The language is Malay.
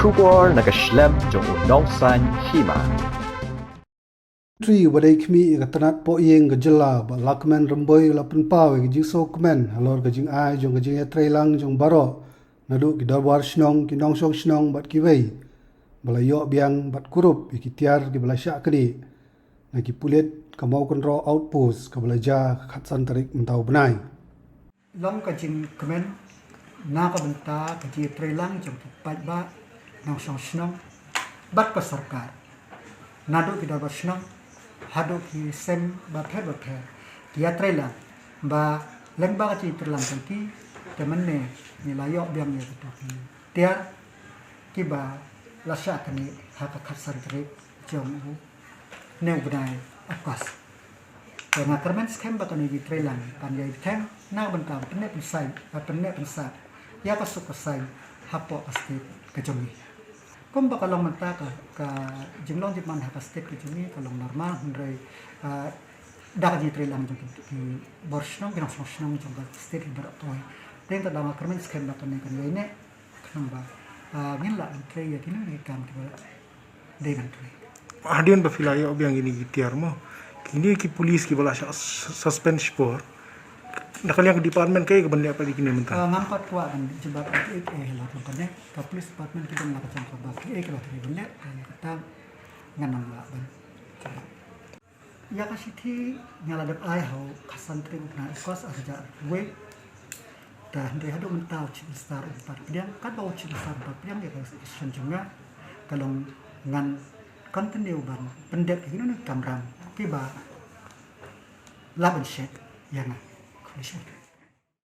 Kubor nagaslem jong unongsan Hima. Myntri wadai Kmen katanat po yeng gejela ba Kmen remboy la penpaw ge so Kmen halor ge ai jong Jingïatreilang jong Baroh nadu ki darwar snong ki nong song snong bat ki wei bala yo Biang bat kurup ki Tiar ki bala syak kedi na ki pulit ka mau kontrol outpost ka bala ja khatsan tarik mentau benai long ka jing Kmen na ka benta ka Jingïatreilang jong pat ba nong song snong bat ka sarkar nadu ki darwar snong hadu ki sem ba pher Jingïatreilang ba lengba ka Jingïatreilang kanti temene ni layo Biang ya betul Tiar ki ba lasya kani haka khatsan tarik jong neu benai akas Karena Kmen skem ba kani Jingïatreilang pan yai teng na benta penne pensai ya ka sukasai hapo asti kejongi kom ba kalong menta ka jinglong jipman haka state kejongi kalong normal hendrai da Jingïatreilang jong ki borsnong kinong song jong ka state beratoi den ta dama Kmen skem ba kani kan yai ne kanang ba ngin la entre ya kini ni kam ki ba dengan tre Hadian ba filayo Biang ini Tiar mo kini ki polis ki bala suspend sport nakaliang department kay kabanda pa di kini menta ngangkat kuat dan jebak lah makanya ka police department kita melakukan coba kalau dari benar kata nganang lah ban ya kasih ti nyala dep ai hau kasan trim na kos aja we dan dia hadu mentau besar empat Biang kan bau besar empat Biang ya kan juga kalau ngan konten dia ban pendek ini kamram tiba laban set ya na Condition.